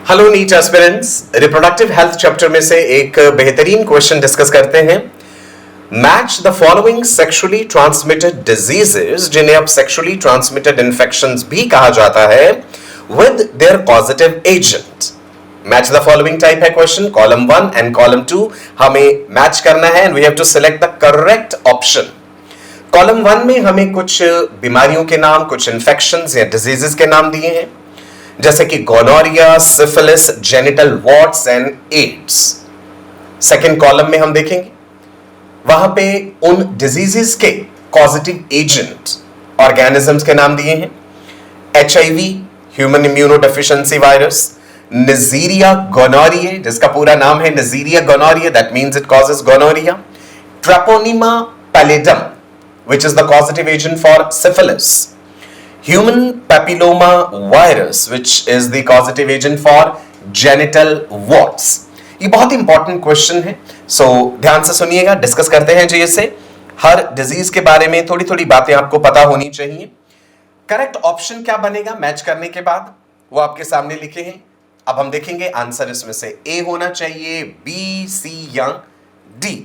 Hello NEET aspirants, reproductive health chapter में से एक बेहतरीन क्वेश्चन डिस्कस करते हैं। Match the following sexually transmitted diseases, जिन्हें अब सेक्सुअली ट्रांसमिटेड इंफेक्शंस भी कहा जाता है, with their positive agent. Match the following type है क्वेश्चन। कॉलम 1 एंड कॉलम 2 हमें मैच करना है and we have to select the correct option. Column 1 में हमें कुछ बीमारियों के नाम, कुछ इंफेक्शंस या डिजीजेस के नाम दिए हैं, जैसे कि gonorrhoea, syphilis, genital warts and AIDS. Second column में हम देखेंगे वहां पे उन डिजीजेस के कॉजेटिव एजेंट ऑर्गेनिजम्स के नाम दिए हैं। HIV, human immunodeficiency virus, Neisseria gonorrhoea, जिसका पूरा नाम है Neisseria gonorrhoea, that means it causes gonorrhoea. Treponema pallidum, which is the causative agent for syphilis. Human papilloma virus, which is the causative agent for genital warts. ये बहुत important question है, सो ध्यान से सुनिएगा, डिस्कस करते हैं जी इससे। हर डिजीज के बारे में थोड़ी थोड़ी बातें आपको पता होनी चाहिए। करेक्ट ऑप्शन क्या बनेगा मैच करने के बाद, वो आपके सामने लिखे हैं। अब हम देखेंगे आंसर इसमें से ए होना चाहिए, बी, सी या D.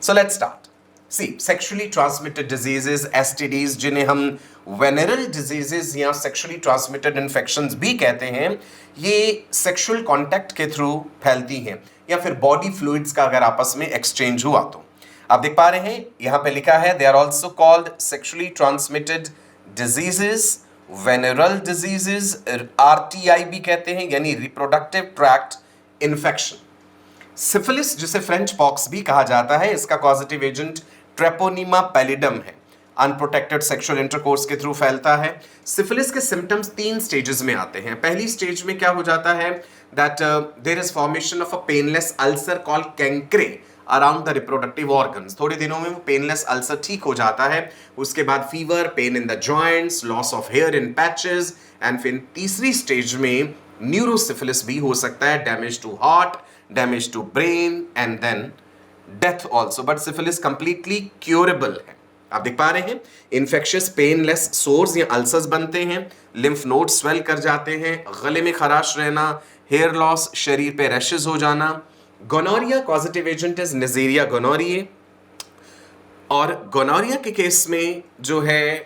So let's start. See, sexually transmitted diseases, STDs, जिन्हें हम venereal diseases या sexually transmitted infections भी कहते हैं, ये sexual contact के थ्रू फैलती हैं या फिर body fluids का अगर आपस में exchange हुआ तो। आप देख पा रहे हैं यहाँ पे लिखा है they are also called sexually transmitted diseases, venereal diseases, RTI भी कहते हैं, यानी reproductive tract infection। सिफिलिस, जिसे फ्रेंच पॉक्स भी कहा जाता है, इसका पॉजिटिव एजेंट ट्रेपोनिमा पैलिडम है। अनप्रोटेक्टेड सेक्सुअल इंटरकोर्स के थ्रू फैलता है। सिफिलिस के सिम्टम्स 3 स्टेजेस में आते हैं। पहली स्टेज में क्या हो जाता है, that there is formation of a painless ulcer called chancre around the reproductive organs. थोड़े दिनों में वो पेनलेस अल्सर ठीक हो जाता है। उसके बाद fever, pain in the joints, loss of hair in patches, and फिर तीसरी स्टेज में न्यूरोसिफिलिस भी हो सकता है, damage to heart, damage to brain and then death also. But syphilis completely curable है। आप देख पा रहे हैं इन्फेक्शियस पेनलेस सोर्स या अल्सर्स बनते हैं, लिम्फ नोड स्वेल कर जाते हैं, गले में खराश रहना, हेयर लॉस, शरीर पे रैशेस हो जाना। Gonorrhoea positive agent is Neisseria gonorrhoea, और गोनोरिया के केस में जो है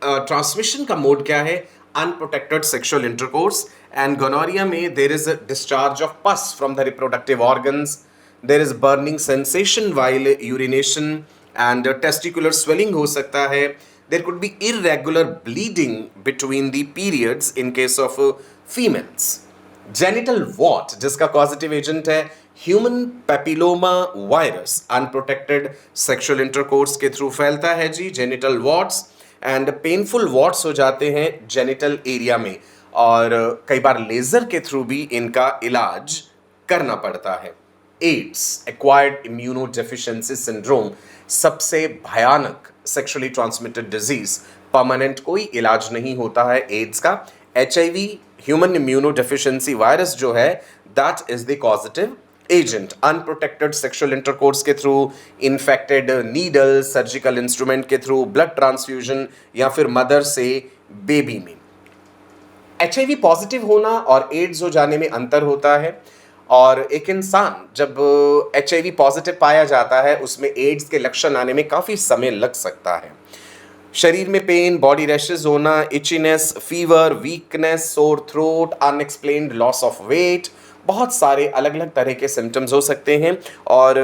ट्रांसमिशन का मोड क्या है, unprotected sexual intercourse. And gonorrhoea में there is a discharge of pus from the reproductive organs, there is burning sensation while urination and testicular swelling हो सकता है। There could be irregular bleeding between the periods in case of females. Genital wart, जिसका positive agent है human papilloma virus, unprotected sexual intercourse के through फैलता है जी, genital warts, and painful warts हो जाते हैं जेनिटल एरिया में, और कई बार लेजर के थ्रू भी इनका इलाज करना पड़ता है। एड्स, एक्वायर्ड इम्यूनोडेफिशिएंसी सिंड्रोम, सबसे भयानक सेक्सुअली ट्रांसमिटेड डिजीज, परमानेंट कोई इलाज नहीं होता है एड्स का। एचआईवी, ह्यूमन इम्यूनोडेफिशिएंसी वायरस जो है, that is the causative agent. Unprotected sexual intercourse के through, infected needle, surgical instrument के थ्रू, ब्लड ट्रांसफ्यूजन या फिर मदर से बेबी में। एचआईवी पॉजिटिव होना और एड्स हो जाने में अंतर होता है, और एक इंसान जब एचआईवी पॉजिटिव पाया जाता है उसमें एड्स के लक्षण आने में काफ़ी समय लग सकता है। शरीर में पेन, बॉडी रैशेस होना, itchiness, fever, weakness, sore throat, unexplained loss of weight, बहुत सारे अलग अलग तरह के सिम्टम्स हो सकते हैं। और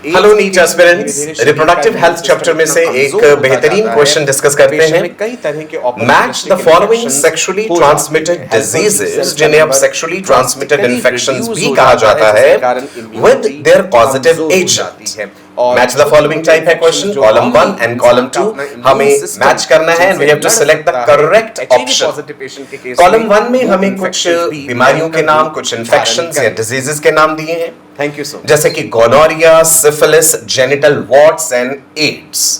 hello NEET aspirants, reproductive health chapter में से एक बेहतरीन क्वेश्चन डिस्कस करते हैं। कई तरह के match the following sexually transmitted diseases, जिन्हें अब सेक्सुअली ट्रांसमिटेड इंफेक्शंस भी कहा जाता है, with their positive agent. Match the following type है क्वेश्चन। कॉलम 1 एंड कॉलम 2 हमें मैच करना है and we have to select the correct option. Column 1 में हमें कुछ बीमारियों के नाम, कुछ इंफेक्शंस या डिजीजेस के नाम दिए हैं, थैंक यू सो, जैसे कि gonorrhoea, syphilis, genital warts and ads.